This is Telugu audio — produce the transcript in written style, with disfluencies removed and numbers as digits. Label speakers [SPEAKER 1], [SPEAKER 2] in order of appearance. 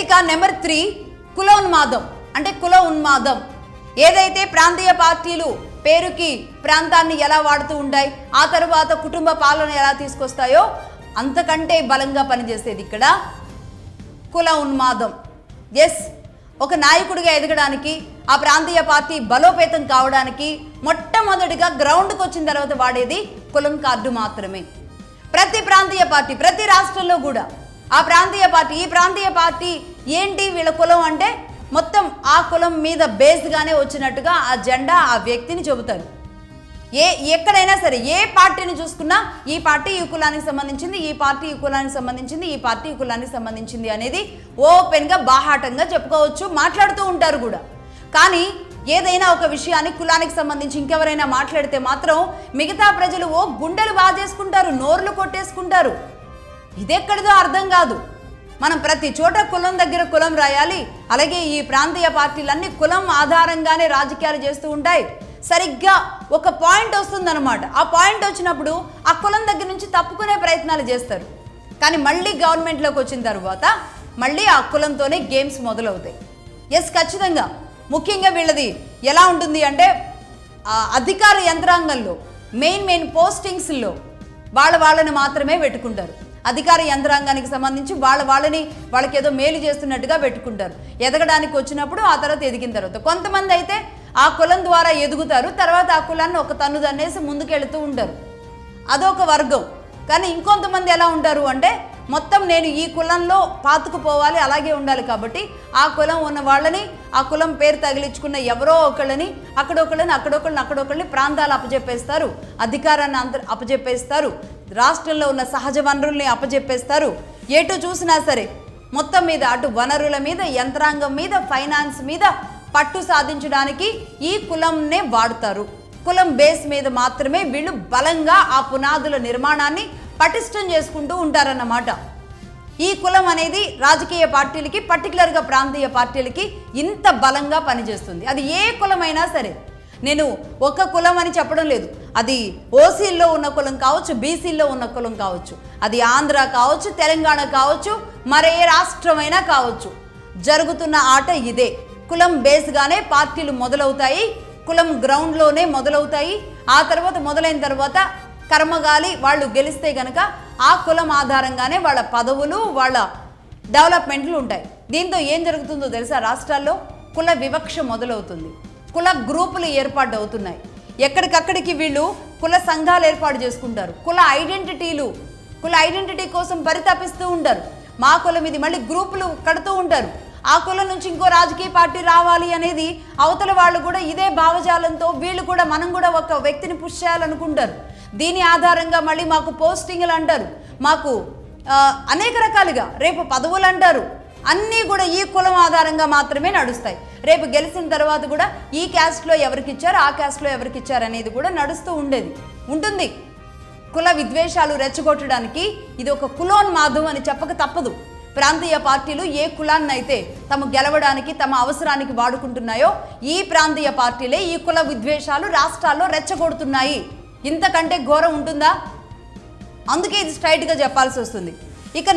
[SPEAKER 1] ఇక నెంబర్ 3 కుల ఉన్మాదం. అంటే కుల ఉన్మాదం ఏదైతే ప్రాంతీయ పార్టీలు పేరుకి ప్రాంతాన్ని ఎలా వాడుతూ ఉంటాయి, ఆ తర్వాత కుటుంబ పాలన ఎలా తీసుకొస్తాయో అంతకంటే బలంగా పనిచేసేది ఇక్కడ కుల ఉన్మాదం. ఎస్, ఒక నాయకుడిగా ఎదగడానికి, ఆ ప్రాంతీయ పార్టీ బలోపేతం కావడానికి మొట్టమొదటిగా గ్రౌండ్కి వచ్చిన తర్వాత వాడేది కులం కార్డు మాత్రమే. ప్రతి ప్రాంతీయ పార్టీ, ప్రతి రాష్ట్రంలో కూడా ఆ ప్రాంతీయ పార్టీ, ఈ ప్రాంతీయ పార్టీ ఏంటి వీళ్ళ కులం అంటే మొత్తం ఆ కులం మీద బేస్గానే వచ్చినట్టుగా ఆ జెండా, ఆ వ్యక్తిని చెబుతారు. ఎక్కడైనా సరే ఏ పార్టీని చూసుకున్నా ఈ పార్టీ ఈ కులానికి సంబంధించింది, ఈ పార్టీ ఈ కులానికి సంబంధించింది, ఈ పార్టీ ఈ కులానికి సంబంధించింది అనేది ఓపెన్గా బాహాటంగా చెప్పుకోవచ్చు, మాట్లాడుతూ ఉంటారు కూడా. కానీ ఏదైనా ఒక విషయాన్ని కులానికి సంబంధించి ఇంకెవరైనా మాట్లాడితే మాత్రం మిగతా ప్రజలు గుండెలు బాధేసుకుంటారు, నోర్లు కొట్టేసుకుంటారు. ఇదెక్కడిదో అర్థం కాదు. మనం ప్రతి చోట కులం దగ్గర కులం రాయాలి. అలాగే ఈ ప్రాంతీయ పార్టీలన్నీ కులం ఆధారంగానే రాజకీయాలు చేస్తూ ఉంటాయి. సరిగ్గా ఒక పాయింట్ వస్తుందన్నమాట. ఆ పాయింట్ వచ్చినప్పుడు ఆ కులం దగ్గర నుంచి తప్పుకునే ప్రయత్నాలు చేస్తారు. కానీ మళ్ళీ గవర్నమెంట్లోకి వచ్చిన తర్వాత మళ్ళీ ఆ కులంతోనే గేమ్స్ మొదలవుతాయి. ఎస్, ఖచ్చితంగా. ముఖ్యంగా వీళ్ళది ఎలా ఉంటుంది అంటే అధికార యంత్రాంగంలో మెయిన్ పోస్టింగ్స్లో వాళ్ళని మాత్రమే పెట్టుకుంటారు. అధికార యంత్రాంగానికి సంబంధించి వాళ్ళకి ఏదో మేలు చేస్తున్నట్టుగా పెట్టుకుంటారు. ఎదగడానికి వచ్చినప్పుడు ఆ తర్వాత ఎదిగిన తర్వాత కొంతమంది అయితే ఆ కులం ద్వారా ఎదుగుతారు, తర్వాత ఆ కులాన్ని ఒక తన్ను దన్నేసి ముందుకెళ్తూ ఉంటారు. అదొక వర్గం. కానీ ఇంకొంతమంది ఎలా ఉంటారు అంటే మొత్తం నేను ఈ కులంలో పాతుకుపోవాలి, అలాగే ఉండాలి కాబట్టి ఆ కులం ఉన్న వాళ్ళని, ఆ కులం పేరు తగిలించుకున్న ఎవరో ఒకళ్ళని అక్కడొకళ్ళని ప్రాంతాలు అప్పజెప్పేస్తారు, అధికారాన్ని అప్పజెప్పేస్తారు, రాష్ట్రంలో ఉన్న సహజ వనరుల్ని అప్పజెప్పేస్తారు. ఎటు చూసినా సరే మొత్తం మీద అటు వనరుల మీద, యంత్రాంగం మీద, ఫైనాన్స్ మీద పట్టు సాధించడానికి ఈ కులంనే వాడతారు. కులం బేస్ మీద మాత్రమే వీళ్ళు బలంగా ఆ పునాదుల నిర్మాణాన్ని పటిష్టం చేసుకుంటూ ఉంటారన్నమాట. ఈ కులం అనేది రాజకీయ పార్టీలకి, పర్టికులర్గా ప్రాంతీయ పార్టీలకి ఇంత బలంగా పనిచేస్తుంది. అది ఏ కులమైనా సరే. నేను ఒక కులం అని చెప్పడం లేదు. అది ఓసీల్లో ఉన్న కులం కావచ్చు, బీసీల్లో ఉన్న కులం కావచ్చు, అది ఆంధ్ర కావచ్చు, తెలంగాణ కావచ్చు, మరే రాష్ట్రమైనా కావచ్చు. జరుగుతున్న ఆట ఇదే. కులం బేస్గానే పార్టీలు మొదలవుతాయి, కులం గ్రౌండ్లోనే మొదలవుతాయి. ఆ తర్వాత మొదలైన తర్వాత కర్మగాలి వాళ్ళు గెలిస్తే కనుక ఆ కులం ఆధారంగానే వాళ్ళ పదవులు, వాళ్ళ డెవలప్మెంట్లు ఉంటాయి. దీంతో ఏం జరుగుతుందో తెలుసా? రాష్ట్రాల్లో కుల వివక్ష మొదలవుతుంది, కుల గ్రూపులు ఏర్పాటు అవుతున్నాయి. ఎక్కడికక్కడికి వీళ్ళు కుల సంఘాలు ఏర్పాటు చేసుకుంటారు, కుల ఐడెంటిటీ కోసం పరితపిస్తూ ఉంటారు. మా కులం ఇది, మళ్ళీ గ్రూపులు కడుతూ ఉంటారు. ఆ కులం నుంచి ఇంకో రాజకీయ పార్టీ రావాలి అనేది అవతల వాళ్ళు కూడా ఇదే భావజాలంతో వీళ్ళు కూడా మనం కూడా ఒక వ్యక్తిని పుష్ చేయాలనుకుంటారు. దీని ఆధారంగా మళ్ళీ మాకు పోస్టింగ్లు అంటారు, మాకు అనేక రకాలుగా రేపు పదవులు అంటారు. అన్నీ కూడా ఈ కులం ఆధారంగా మాత్రమే నడుస్తాయి. రేపు గెలిచిన తర్వాత కూడా ఈ క్యాస్ట్లో ఎవరికి ఇచ్చారు, ఆ క్యాస్ట్లో ఎవరికి ఇచ్చారు అనేది కూడా నడుస్తూ ఉంటుంది. కుల విద్వేషాలు రెచ్చగొట్టడానికి ఇది ఒక కులోన్మాదం అని చెప్పక తప్పదు. ప్రాంతీయ పార్టీలు ఏ కులాన్నైతే తమ గెలవడానికి, తమ అవసరానికి వాడుకుంటున్నాయో ఈ ప్రాంతీయ పార్టీలే ఈ కుల విద్వేషాలు రాష్ట్రాల్లో రెచ్చగొడుతున్నాయి. ఇంతకంటే ఘోరం ఉంటుందా? అందుకే ఇది స్ట్రైట్గా చెప్పాల్సి వస్తుంది. ఇక